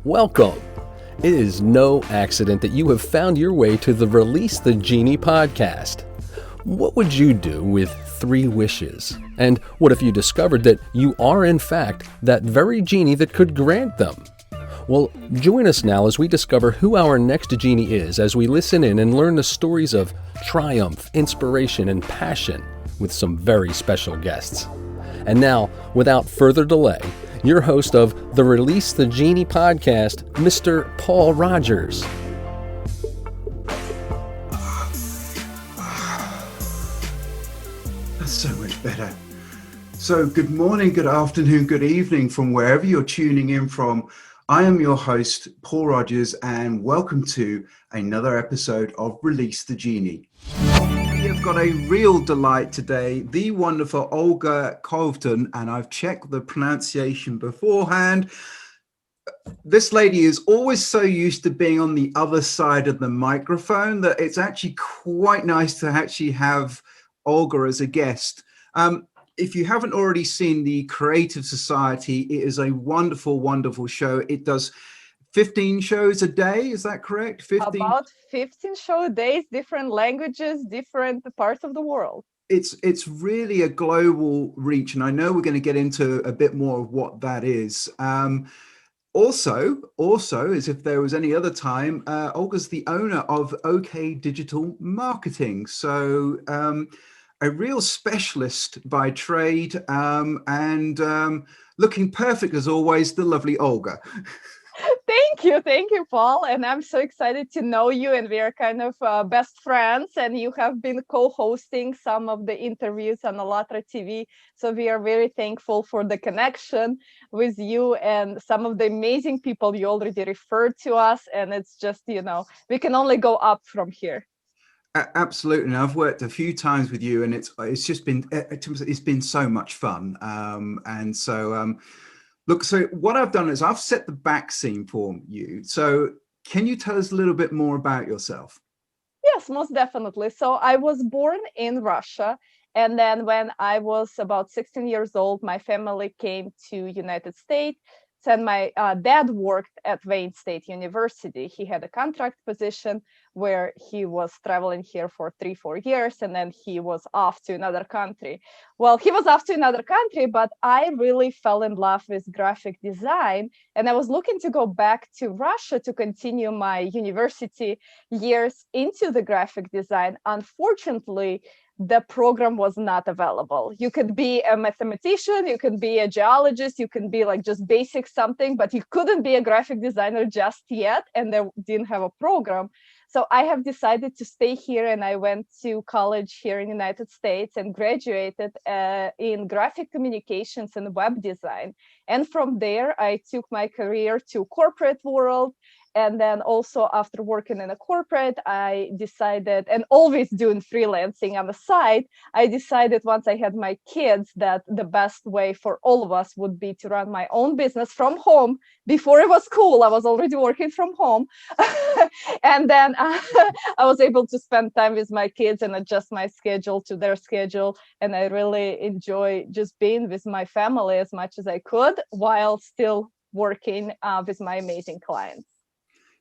Welcome. It is no accident that you have found your way to the Release the Genie podcast. What would you do with 3 wishes? And what if you discovered that you are in fact that very genie that could grant them? Well, join us now as we discover who our next genie is as we listen in and learn the stories of triumph, inspiration, and passion with some very special guests. And now, without further delay, your host of the Release the Genie podcast, Mr. Paul Rogers. That's so much better. So good morning, good afternoon, good evening from wherever you're tuning in from. I am your host, Paul Rogers, and welcome to another episode of Release the Genie. We have got a real delight today, the wonderful Olga Kovtun, and I've checked the pronunciation beforehand. This lady is always so used to being on the other side of the microphone that it's actually quite nice to actually have Olga as a guest. If you haven't already seen the Creative Society, it is a wonderful, wonderful show. It does 15 shows a day, is that correct? 15? About 15 show days, different languages, different parts of the world. It's really a global reach, and I know we're going to get into a bit more of what that is. Also, as if there was any other time, Olga's the owner of OK Digital Marketing. So a real specialist by trade, and looking perfect as always, the lovely Olga. Thank you, Paul. And I'm so excited to know you. And we are kind of best friends. And you have been co-hosting some of the interviews on Alatra TV. So we are very thankful for the connection with you and some of the amazing people you already referred to us. And it's just, we can only go up from here. Absolutely. And I've worked a few times with you, and it's been so much fun. Look, so what I've done is I've set the back scene for you. So can you tell us a little bit more about yourself? Yes, most definitely. So I was born in Russia. And then when I was about 16 years old, my family came to United States. And my dad worked at Wayne State University. He had a contract position where he was traveling here for 3-4 years, and then he was off to another country. Well, he was off to another country, but I really fell in love with graphic design, and I was looking to go back to Russia to continue my university years into the graphic design. Unfortunately, the program was not available. You could be a mathematician, you could be a geologist, you can be like just basic something, but you couldn't be a graphic designer just yet, and they didn't have a program. So I have decided to stay here, and I went to college here in the United States and graduated in graphic communications and web design. And from there, I took my career to corporate world. And then also after working in a corporate, I decided, and always doing freelancing on the side, I decided once I had my kids that the best way for all of us would be to run my own business from home. Before it was cool, I was already working from home. And then I was able to spend time with my kids and adjust my schedule to their schedule. And I really enjoy just being with my family as much as I could while still working with my amazing clients.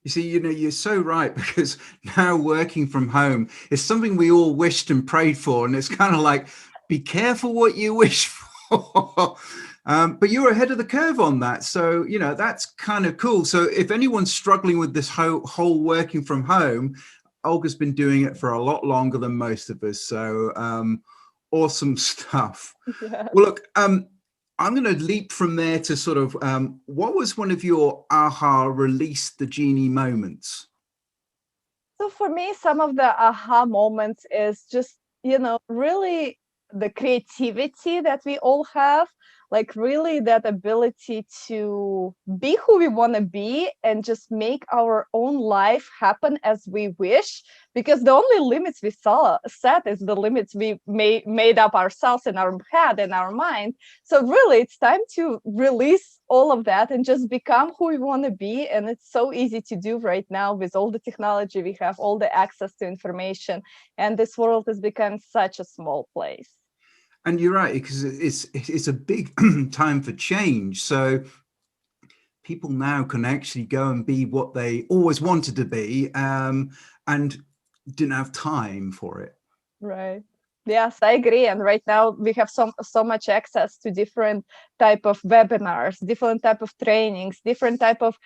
You see, you're so right, because now working from home is something we all wished and prayed for. And it's kind of like, be careful what you wish for. But you're ahead of the curve on that. So, that's kind of cool. So if anyone's struggling with this whole working from home, Olga's been doing it for a lot longer than most of us. So awesome stuff. Yeah. Well, look, I'm going to leap from there to sort of, what was one of your aha Release the Genie moments? So for me, some of the aha moments is just, really the creativity that we all have, like really that ability to be who we want to be and just make our own life happen as we wish, because the only limits we set is the limits we made up ourselves in our head and our mind. So really it's time to release all of that and just become who we want to be. And it's so easy to do right now with all the technology we have, all the access to information, and this world has become such a small place. And you're right, because it's a big time for change. So people now can actually go and be what they always wanted to be, and didn't have time for it. Right. Yes, I agree. And right now we have so much access to different type of webinars, different type of trainings, different type of,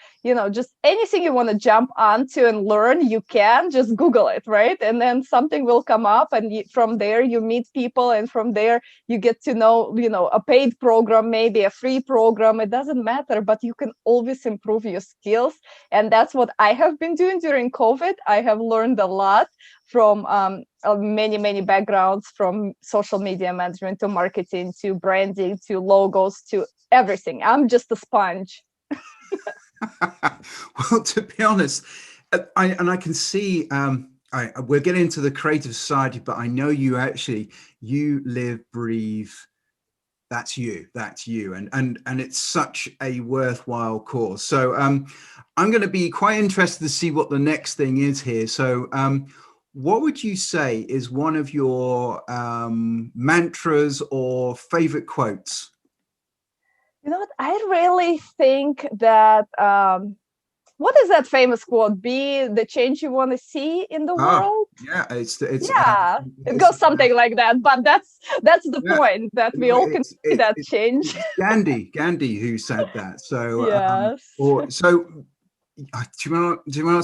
just anything you want to jump onto and learn, you can just Google it, right? And then something will come up, and from there you meet people, and from there you get to know, a paid program, maybe a free program. It doesn't matter, but you can always improve your skills. And that's what I have been doing during COVID. I have learned a lot from many backgrounds, from social media management to marketing to branding to logos to everything. I'm just a sponge. Well, to be honest, I can see, we're getting into the creative society, but I know you live, breathe, that's you, and it's such a worthwhile cause. So I'm going to be quite interested to see what the next thing is here. So what would you say is one of your mantras or favorite quotes? You know what? I really think that, what is that famous quote? Be the change you want to see in the world. Yeah, it goes something like that. But that's the point, that we all can see that change. It's Gandhi who said that. So yes. Do you know,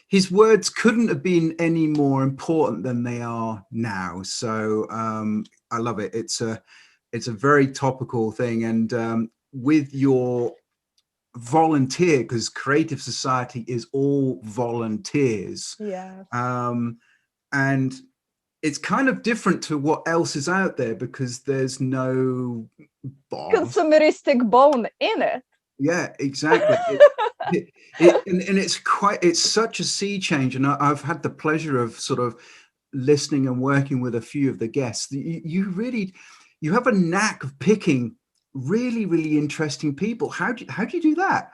his words couldn't have been any more important than they are now. So I love it. It's a very topical thing. And with your volunteer, because creative society is all volunteers. Yeah. And it's kind of different to what else is out there, because there's no boss. Consumeristic bone in it. Yeah, exactly. And it's such a sea change. And I've had the pleasure of sort of listening and working with a few of the guests. You have a knack of picking really interesting people. How do you do that?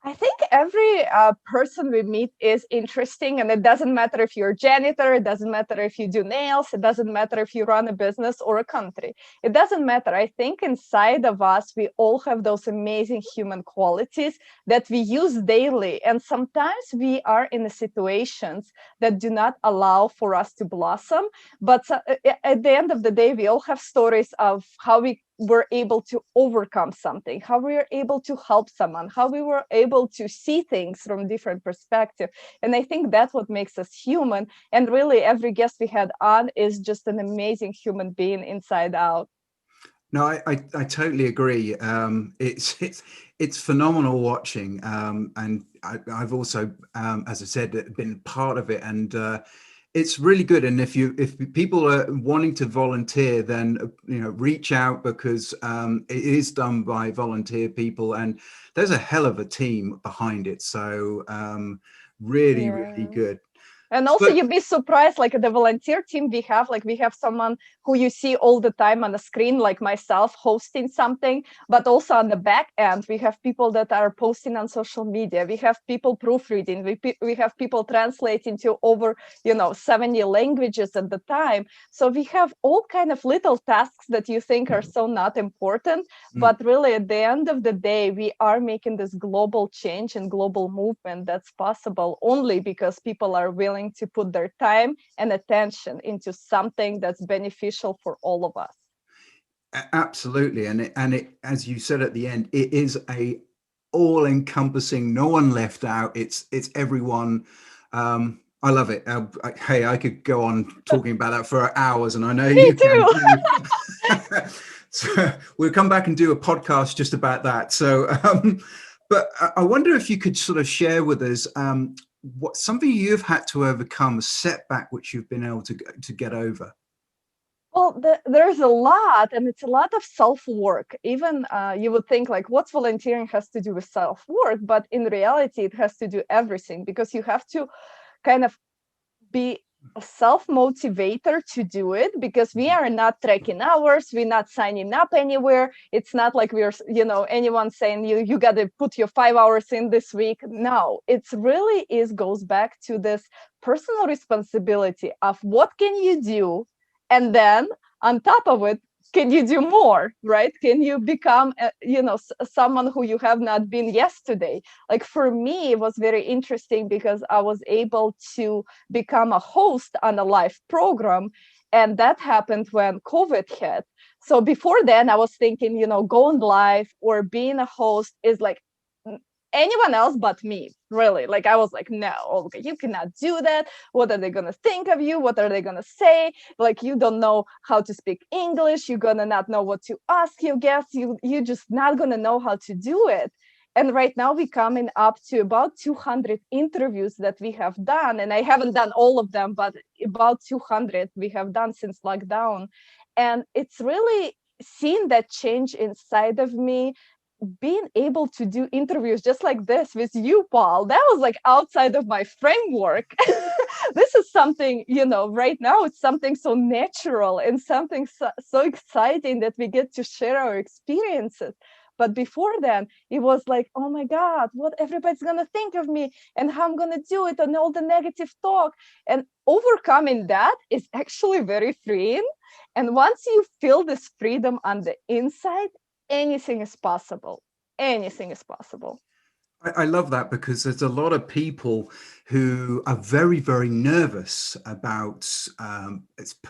I think every person we meet is interesting, and it doesn't matter if you're a janitor, it doesn't matter if you do nails, it doesn't matter if you run a business or a country. It doesn't matter. I think inside of us, we all have those amazing human qualities that we use daily. And sometimes we are in situations that do not allow for us to blossom. But at the end of the day, we all have stories of how we were able to overcome something, how we were able to help someone, how we were able to see things from different perspective. And I think that's what makes us human. And really, every guest we had on is just an amazing human being inside out. No, I totally agree. It's phenomenal watching. And I've also, as I said, been part of it. And it's really good. And if people are wanting to volunteer, then reach out, because it is done by volunteer people, and there's a hell of a team behind it. So really good. And also, you'd be surprised, like the volunteer team we have someone who you see all the time on the screen, like myself, hosting something, but also on the back end, we have people that are posting on social media. We have people proofreading. We have people translating to over, 70 languages at the time. So we have all kind of little tasks that you think are so not important, but really at the end of the day, we are making this global change and global movement that's possible only because people are willing to put their time and attention into something that's beneficial for all of us. Absolutely. And it, as you said at the end, it is a all-encompassing, no one left out. It's everyone. I love it. Hey, I could go on talking about that for hours, and I know Me you too. can. So we'll come back and do a podcast just about that. So, but I wonder if you could sort of share with us what something you've had to overcome, a setback which you've been able to get over. Well, there's a lot, and it's a lot of self-work. Even you would think, like, what's volunteering has to do with self-work? But in reality, it has to do everything, because you have to kind of be a self-motivator to do it, because we are not tracking hours, we're not signing up anywhere. It's not like we're, anyone saying you got to put your 5 hours in this week. No, it's really goes back to this personal responsibility of what can you do, and then on top of it, can you do more, right? Can you become someone who you have not been yesterday? Like for me, it was very interesting because I was able to become a host on a live program, and that happened when COVID hit. So before then I was thinking, going live or being a host is like anyone else but me, really. Like I was like, no, Olga, you cannot do that. What are they gonna think of you? What are they gonna say? Like, you don't know how to speak English, you're gonna not know what to ask your guests, you just not gonna know how to do it. And right now we're coming up to about 200 interviews that we have done, and I haven't done all of them, but about 200 we have done since lockdown. And it's really seen that change inside of me, being able to do interviews just like this with you, Paul. That was like outside of my framework. This is something, right now it's something so natural and something so exciting that we get to share our experiences. But before then, it was like, oh my God, what everybody's gonna think of me and how I'm gonna do it and all the negative talk. And overcoming that is actually very freeing. And once you feel this freedom on the inside, anything is possible. Anything is possible. I love that, because there's a lot of people who are very, very nervous about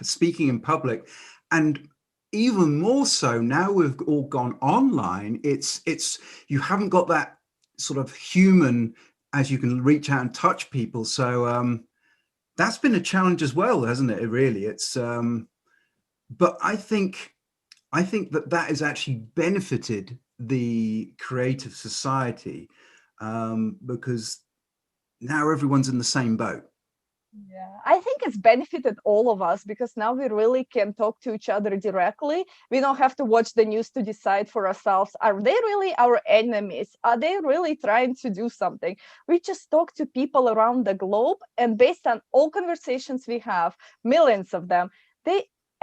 speaking in public. And even more so now we've all gone online, it's you haven't got that sort of human as you can reach out and touch people. So that's been a challenge as well, hasn't it? Really, it's but I think that has actually benefited the creative society, because now everyone's in the same boat. Yeah, I think it's benefited all of us because now we really can talk to each other directly. We don't have to watch the news to decide for ourselves. Are they really our enemies? Are they really trying to do something? We just talk to people around the globe, and based on all conversations we have, millions of them,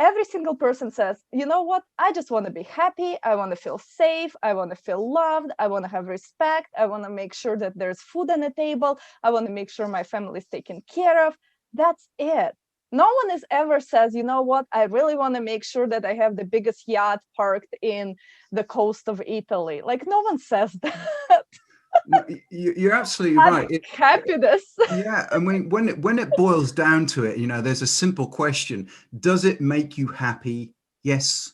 every single person says, you know what? I just want to be happy. I want to feel safe. I want to feel loved. I want to have respect. I want to make sure that there's food on the table. I want to make sure my family is taken care of. That's it. No one has ever says, you know what? I really want to make sure that I have the biggest yacht parked in the coast of Italy. Like, no one says that. No, you're absolutely right. Happiness. Yeah, I mean, when it boils down to it, there's a simple question: does it make you happy? Yes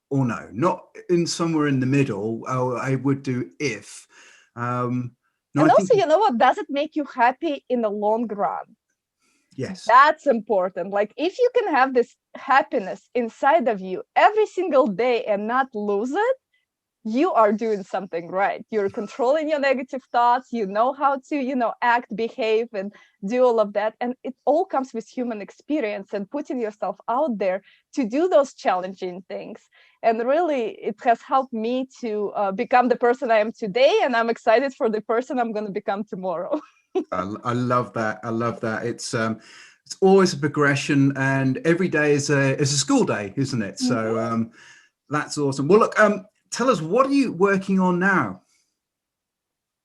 or no? Not in somewhere in the middle. Oh, I would do if. No, And I also, think you know what? Does it make you happy in the long run? yes. That's important. Like, if you can have this happiness inside of you every single day and not lose it, you are doing something right. You're controlling your negative thoughts. You know how to, act, behave, and do all of that. And it all comes with human experience and putting yourself out there to do those challenging things. And really, it has helped me to become the person I am today. And I'm excited for the person I'm going to become tomorrow. I love that. I love that. It's always a progression, and every day is a school day, isn't it? So that's awesome. Well, look, tell us, what are you working on now?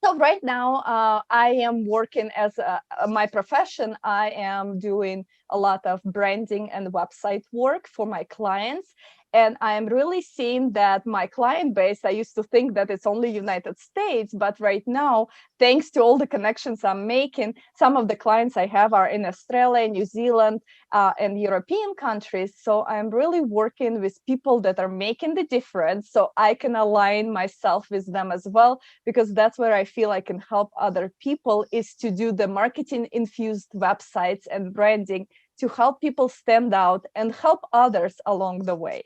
So right now, I am working as my profession. I am doing a lot of branding and website work for my clients. And I'm really seeing that my client base, I used to think that it's only United States, but right now, thanks to all the connections I'm making, some of the clients I have are in Australia, New Zealand, and European countries. So I'm really working with people that are making the difference so I can align myself with them as well, because that's where I feel I can help other people, is to do the marketing infused websites and branding to help people stand out and help others along the way.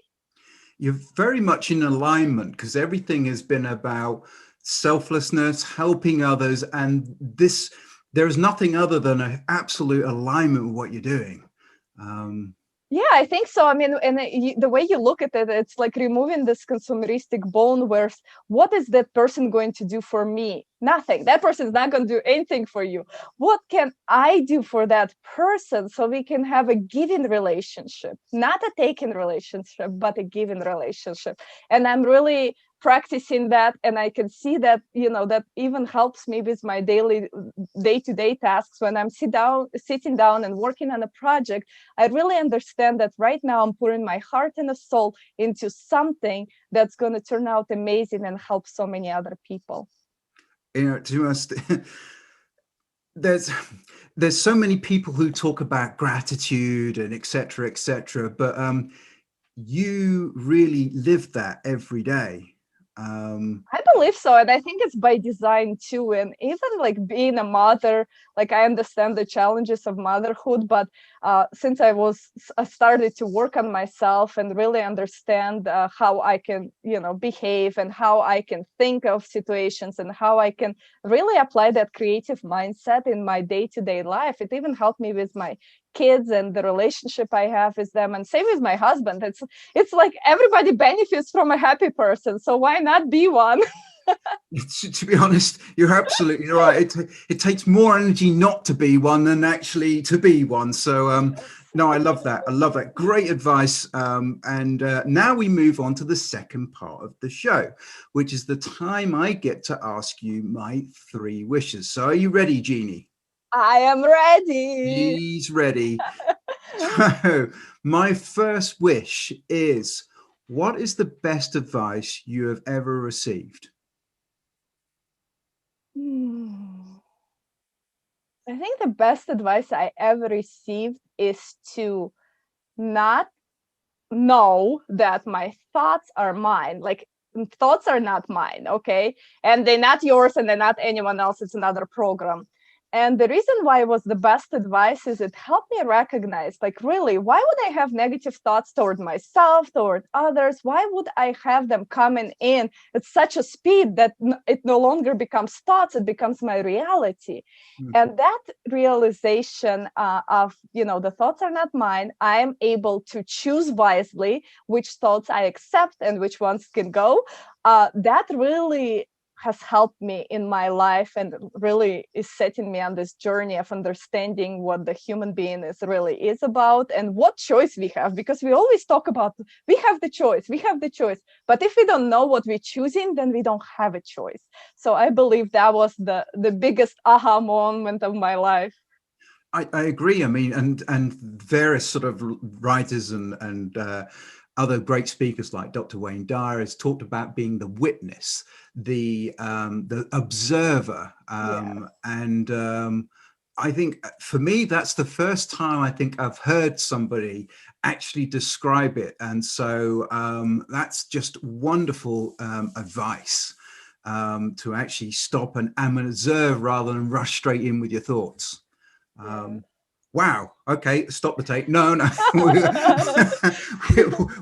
You're very much in alignment, because everything has been about selflessness, helping others, and there is nothing other than an absolute alignment with what you're doing. Yeah, I think so. I mean, and the way you look at it, it's like removing this consumeristic bone where what is that person going to do for me? Nothing. That person is not going to do anything for you. What can I do for that person so we can have a giving relationship, not a taking relationship, but a giving relationship? And I'm really practicing that, and I can see that, that even helps me with my daily day-to-day tasks. When I'm sitting down and working on a project, I really understand that right now I'm putting my heart and soul into something that's going to turn out amazing and help so many other people. To us, there's so many people who talk about gratitude and etc., but you really live that every day. I believe so, and I think it's by design too. And even like being a mother, like I understand the challenges of motherhood, but since I started to work on myself and really understand how I can, behave, and how I can think of situations, and how I can really apply that creative mindset in my day-to-day life. It even helped me with my kids and the relationship I have with them, and same with my husband. It's like everybody benefits from a happy person, so why not be one? To be honest, you're absolutely right. It takes more energy not to be one than actually to be one. So no, I love that. I love that. Great advice. And now we move on to the second part of the show, which is the time I get to ask you my 3 wishes. So are you ready, Genie? I am ready. He's ready. So my first wish is, what is the best advice you have ever received? I think the best advice I ever received is to not know that my thoughts are mine. Like, thoughts are not mine, okay? And they're not yours, and they're not anyone else. It's another program. And the reason why it was the best advice is it helped me recognize, like, really, why would I have negative thoughts toward myself, toward others? Why would I have them coming in at such a speed that it no longer becomes thoughts, it becomes my reality? Mm-hmm. And that realization of, the thoughts are not mine, I'm able to choose wisely which thoughts I accept and which ones can go. That really has helped me in my life, and really is setting me on this journey of understanding what the human being is about, and what choice we have. Because we always talk about we have the choice, but if we don't know what we're choosing, then we don't have a choice. So I believe that was the biggest aha moment of my life. I agree. I mean, and various sort of writers and other great speakers like Dr. Wayne Dyer has talked about being the witness, the observer, and I think for me that's the first time I think I've heard somebody actually describe it, and so that's just wonderful advice, to actually stop and observe rather than rush straight in with your thoughts. Wow. Okay. Stop the tape. No.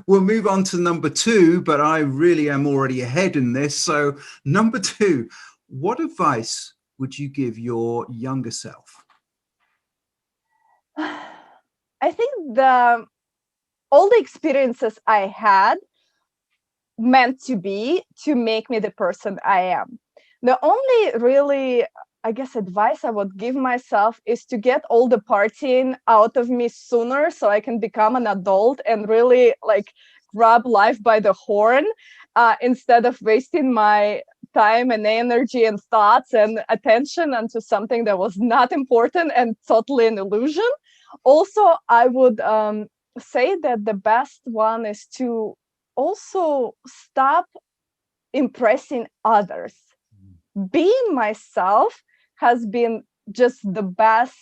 We'll move on to number 2, but I really am already ahead in this. So number 2, what advice would you give your younger self? I think all the experiences I had meant to make me the person I am. The only really, I guess, advice I would give myself is to get all the partying out of me sooner, so I can become an adult and really like grab life by the horn, instead of wasting my time and energy and thoughts and attention onto something that was not important and totally an illusion. Also, I would say that the best one is to also stop impressing others. Being myself has been just the best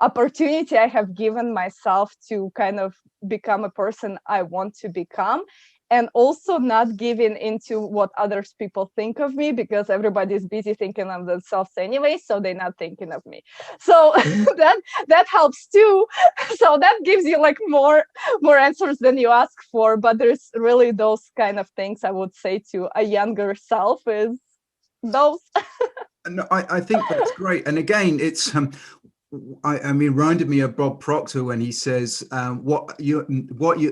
opportunity I have given myself to kind of become a person I want to become, and also not giving into what others people think of me, because everybody's busy thinking of themselves anyway, so they're not thinking of me. So that helps too. So that gives you like more answers than you ask for, but there's really those kind of things I would say to a younger self is those. No, I think that's great. And again, it's I mean, reminded me of Bob Proctor when he says, what you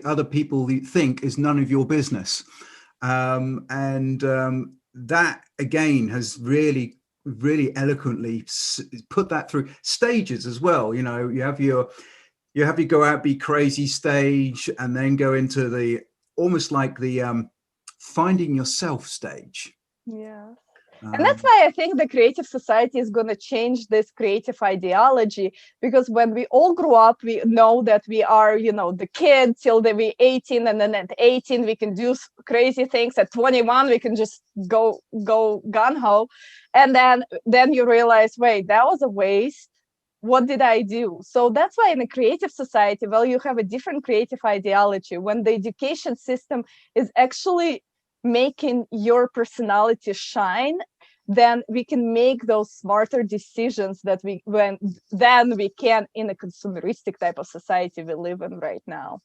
other people think is none of your business. That again has really eloquently put that through stages as well. You know, you have your go out, be crazy stage, and then go into the almost like the finding yourself stage. Yeah. And that's why I think the creative society is going to change this creative ideology, because when we all grow up, we know that we are, the kid till we're 18, and then at 18 we can do crazy things. At 21 we can just go gung-ho, and then you realize, wait, that was a waste. What did I do? So that's why in a creative society, well, you have a different creative ideology. When the education system is actually making your personality shine, then we can make those smarter decisions that we can in a consumeristic type of society we live in right now.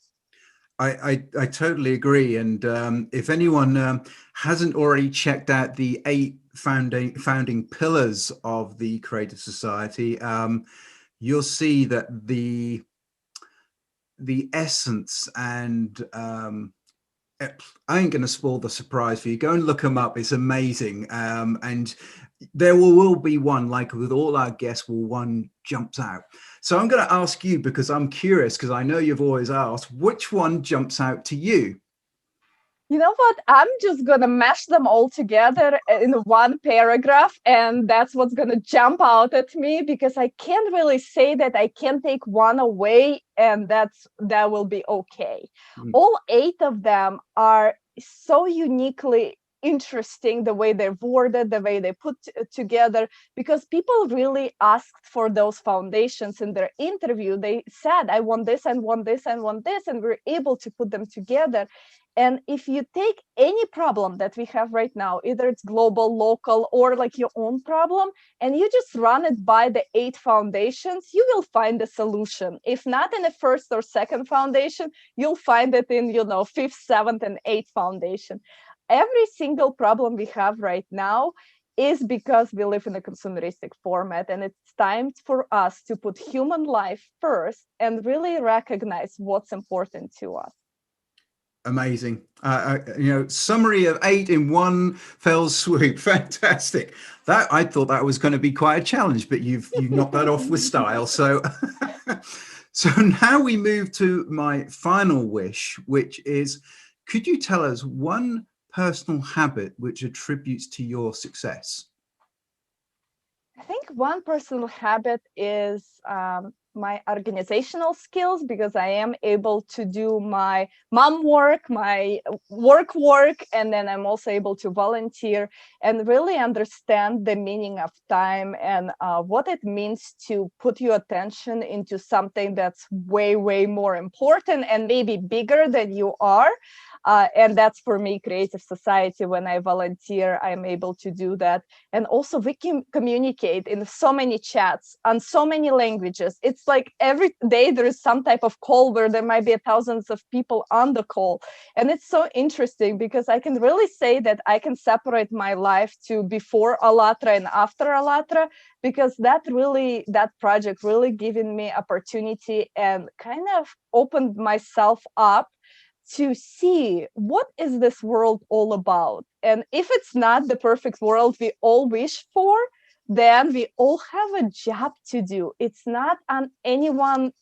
I totally agree. And if anyone hasn't already checked out the 8 founding pillars of the Creative Society, you'll see that the essence, and I ain't going to spoil the surprise for you. Go and look them up. It's amazing. And there will be one, like with all our guests, one jumps out. So I'm going to ask you, because I'm curious, because I know you've always asked, which one jumps out to you? You know what? I'm just going to mash them all together in one paragraph, and that's what's going to jump out at me, because I can't really say that I can take one away and that will be okay. All 8 of them are so uniquely interesting, the way they're worded, the way they put together, because people really asked for those foundations in their interview. They said, I want this and want this and want this, and we're able to put them together. And if you take any problem that we have right now, either it's global, local, or like your own problem, and you just run it by the 8 foundations, you will find a solution. If not in the first or second foundation, you'll find it in, 5th, 7th, and 8th foundation. Every single problem we have right now is because we live in a consumeristic format, and it's time for us to put human life first and really recognize what's important to us. Amazing. Summary of 8 in one fell swoop. Fantastic. That, I thought that was going to be quite a challenge, but you've knocked that off with style. So so now we move to my final wish, which is, could you tell us one personal habit which attributes to your success? I think one personal habit is my organizational skills, because I am able to do my mom work, my work, and then I'm also able to volunteer and really understand the meaning of time and what it means to put your attention into something that's way, way more important and maybe bigger than you are. And that's, for me, Creative Society. When I volunteer, I'm able to do that. And also we can communicate in so many chats on so many languages. It's like every day there is some type of call where there might be thousands of people on the call. And it's so interesting, because I can really say that I can separate my life to before Allatra and after Allatra, because that project really given me opportunity and kind of opened myself up to see what is this world all about. And if it's not the perfect world we all wish for, then we all have a job to do. It's not on one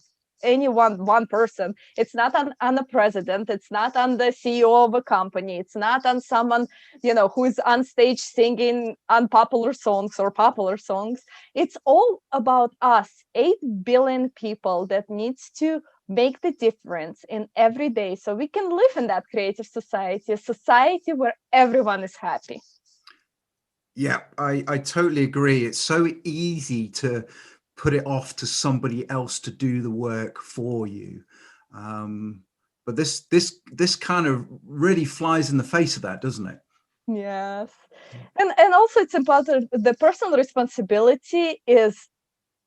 person. It's not on the president. It's not on the CEO of a company. It's not on someone, who is on stage singing unpopular songs or popular songs. It's all about us, 8 billion people that needs to make the difference in every day, so we can live in that creative society, a society where everyone is happy. Yeah, I totally agree. It's so easy to put it off to somebody else to do the work for you. But this kind of really flies in the face of that, doesn't it? Yes. And also it's important. The personal responsibility is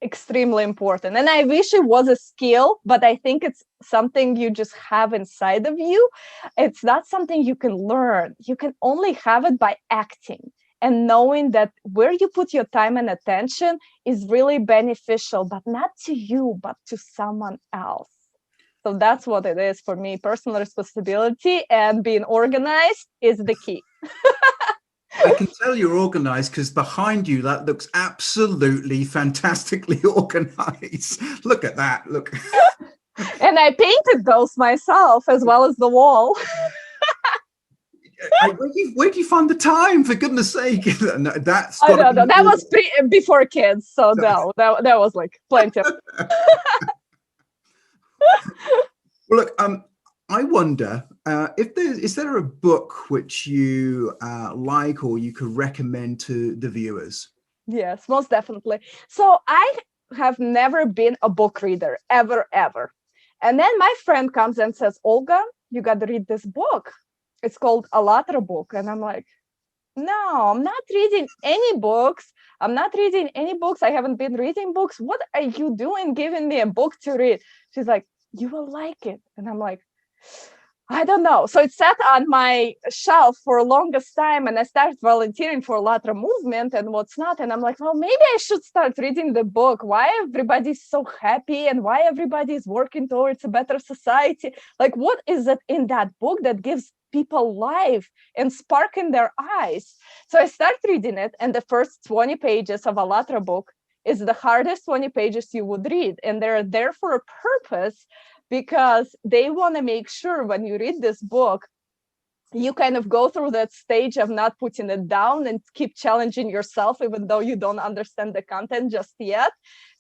extremely important, and I wish it was a skill, but I think it's something you just have inside of you. It's not something you can learn. You can only have it by acting and knowing that where you put your time and attention is really beneficial, but not to you, but to someone else. So that's what it is for me. Personal responsibility and being organized is the key. I can tell you're organized, because behind you, that looks absolutely fantastically organized. Look at that. Look. And I painted those myself, as well as the wall. Where do you find the time, for goodness sake? No, that's I got to don't know. be That was before kids, so no, that was like plenty of. Well, look, I wonder if is there a book which you like or you could recommend to the viewers? Yes, most definitely. So I have never been a book reader, ever, ever. And then my friend comes and says, Olga, you got to read this book. It's called Alatra book. And I'm like, no, I'm not reading any books. I'm not reading any books. I haven't been reading books. What are you doing giving me a book to read? She's like, you will like it. And I'm like, I don't know. So it sat on my shelf for the longest time, and I started volunteering for Latra movement and what's not. And I'm like, well, maybe I should start reading the book. Why everybody's so happy and why everybody is working towards a better society? Like, what is it in that book that gives people life and spark in their eyes? So I started reading it, and the first 20 pages of a Latra book is the hardest 20 pages you would read. And they're there for a purpose, because they want to make sure when you read this book, you kind of go through that stage of not putting it down and keep challenging yourself, even though you don't understand the content just yet,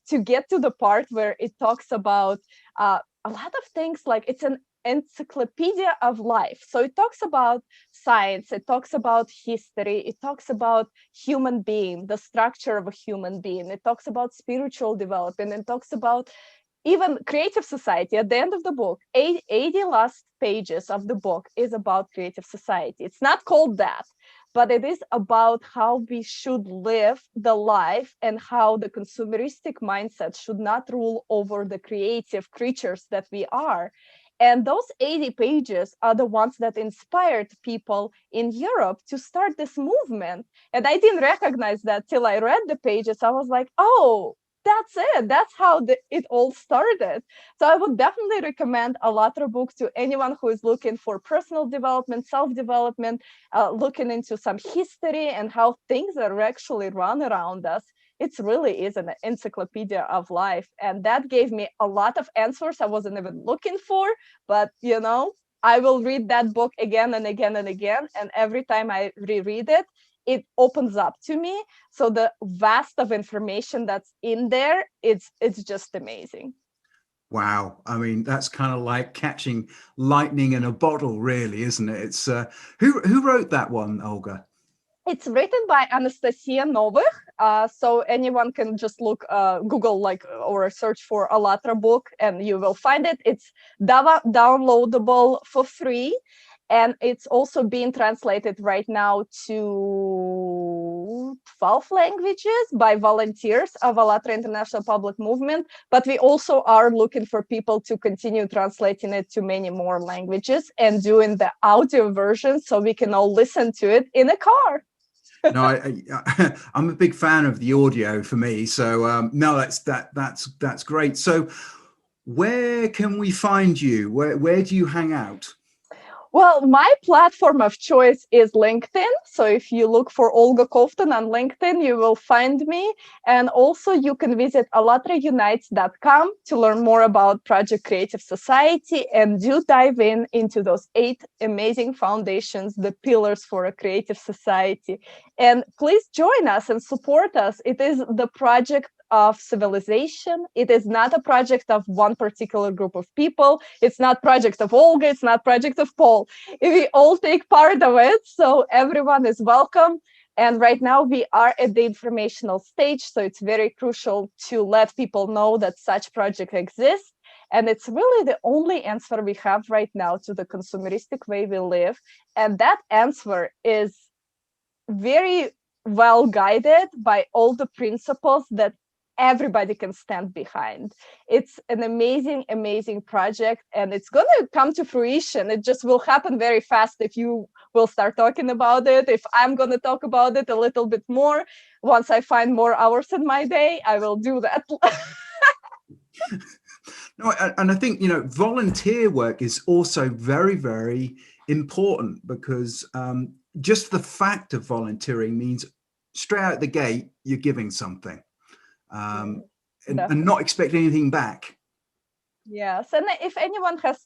to get to the part where it talks about a lot of things. Like, it's an encyclopedia of life. So it talks about science, it talks about history, it talks about human being, the structure of a human being, it talks about spiritual development, it talks about even creative society. At the end of the book, 80 last pages of the book is about creative society. It's not called that, but it is about how we should live the life and how the consumeristic mindset should not rule over the creative creatures that we are. And those 80 pages are the ones that inspired people in Europe to start this movement. And I didn't recognize that till I read the pages. I was like, oh, that's it. That's how it all started. So I would definitely recommend Alatra book to anyone who is looking for personal development, self-development, looking into some history and how things are actually run around us. It really is an encyclopedia of life. And that gave me a lot of answers I wasn't even looking for. But, I will read that book again and again and again. And every time I reread it, it opens up to me. So the vast of information that's in there, it's just amazing. Wow. I mean, that's kind of like catching lightning in a bottle, really, isn't it? It's who wrote that one, Olga? It's written by Anastasia Novych. So anyone can just Google or search for Alatra book and you will find it. It's downloadable for free. And it's also being translated right now to 12 languages by volunteers of Alatra International Public Movement. But we also are looking for people to continue translating it to many more languages and doing the audio version so we can all listen to it in a car. No, I'm a big fan of the audio for me. So no, that's great. So where can we find you? Where do you hang out? Well, my platform of choice is LinkedIn. So if you look for Olga Kovtun on LinkedIn, you will find me. And also you can visit alatraunites.com to learn more about Project Creative Society and do dive into those 8 amazing foundations, the pillars for a creative society. And please join us and support us. It is the project of civilization. It is not a project of one particular group of people. It's not project of Olga. It's not project of Paul. We all take part of it, so everyone is welcome. And right now we are at the informational stage, so it's very crucial to let people know that such project exists. And it's really the only answer we have right now to the consumeristic way we live. And that answer is very well guided by all the principles that everybody can stand behind. It's an amazing, amazing project, and it's going to come to fruition. It just will happen very fast if you will start talking about it. If I'm going to talk about it a little bit more, once I find more hours in my day, I will do that. No, and I think, volunteer work is also very, very important because just the fact of volunteering means straight out the gate, you're giving something. And not expect anything back. Yes. And if anyone has,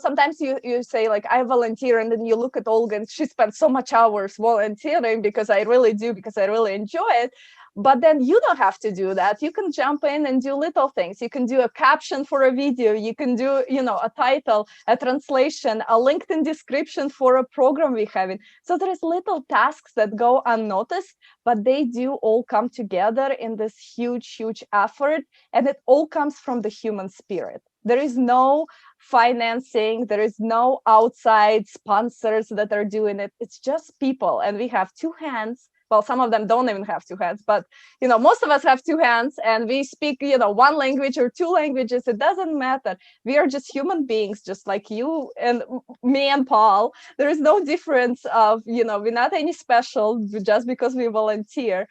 sometimes you say like, I volunteer, and then you look at Olga and she spends so much hours volunteering because I really do, because I really enjoy it. But then you don't have to do that. You can jump in and do little things. You can do a caption for a video. You can do, a title, a translation, a LinkedIn description for a program we have in. So there is little tasks that go unnoticed, but they do all come together in this huge, huge effort. And it all comes from the human spirit. There is no financing. There is no outside sponsors that are doing it. It's just people. And we have two hands. Well, some of them don't even have two hands, but most of us have two hands, and we speak one language or two languages. It doesn't matter. We are just human beings, just like you and me and Paul. There is no difference of we're not any special just because we volunteer.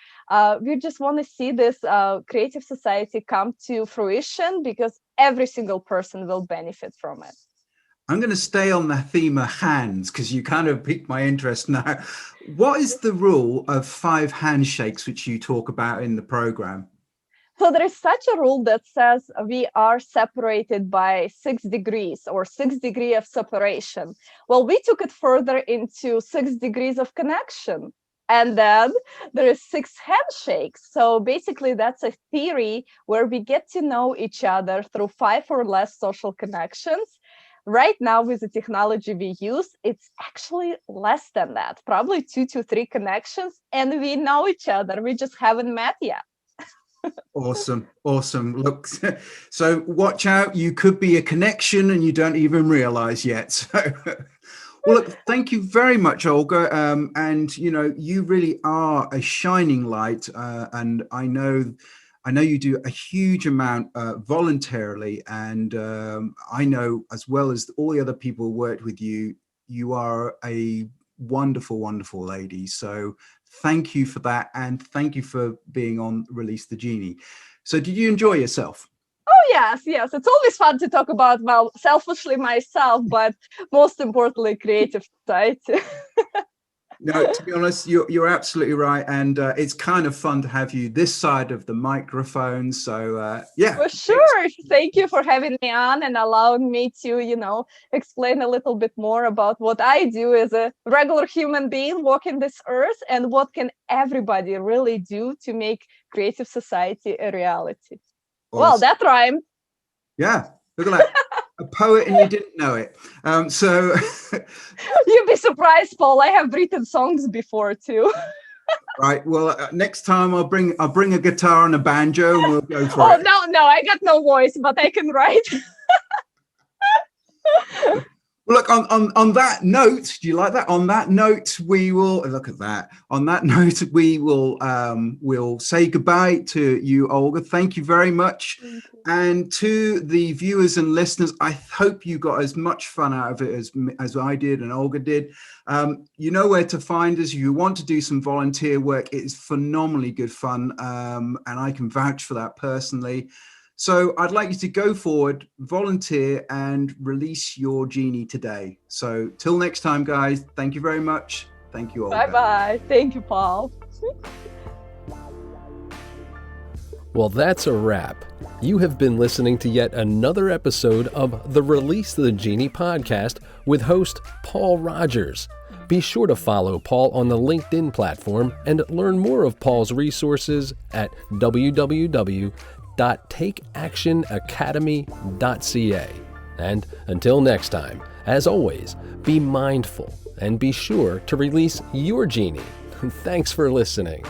We just want to see this creative society come to fruition, because every single person will benefit from it. I'm going to stay on the theme of hands because you kind of piqued my interest now. What is the rule of 5 handshakes, which you talk about in the program? So there is such a rule that says we are separated by 6 degrees, or 6 degrees of separation. Well, we took it further into 6 degrees of connection. And then there is 6 handshakes. So basically, that's a theory where we get to know each other through 5 or less social connections. Right now, with the technology we use, it's actually less than that, probably 2 to 3 connections, and we know each other. We just haven't met yet. Awesome. Look, so watch out. You could be a connection and you don't even realize yet. So, well, look, thank you very much, Olga. And, you really are a shining light. And I know you do a huge amount voluntarily, and I know, as well as all the other people who worked with you, you are a wonderful, wonderful lady. So thank you for that, and thank you for being on Release the Genie. So did you enjoy yourself? Oh, yes. It's always fun to talk about, well, selfishly myself, but most importantly, creative society. No, to be honest, you're absolutely right. And it's kind of fun to have you this side of the microphone. So, yeah. For sure. Thank you for having me on and allowing me to, explain a little bit more about what I do as a regular human being walking this earth, and what can everybody really do to make creative society a reality. Awesome. Well, that rhymed. Yeah. Look at that. A poet and you didn't know it. So you'd be surprised, Paul. I have written songs before too. Right. Well, next time I'll bring a guitar and a banjo and we'll go for it. Oh, no, I got no voice, but I can write. Well, look, on that note, do you like that? On that note, we will look at that. On that note, we will we'll say goodbye to you, Olga. Thank you very much. And to the viewers and listeners, I hope you got as much fun out of it as I did and Olga did. You know where to find us. If you want to do some volunteer work, it is phenomenally good fun. And I can vouch for that personally. So I'd like you to go forward, volunteer, and release your genie today. So till next time, guys, thank you very much. Thank you all. Bye-bye. Thank you, Paul. Well, that's a wrap. You have been listening to yet another episode of the Release the Genie podcast with host Paul Rogers. Be sure to follow Paul on the LinkedIn platform and learn more of Paul's resources at www.takeactionacademy.ca. And until next time, as always, be mindful and be sure to release your genie. Thanks for listening.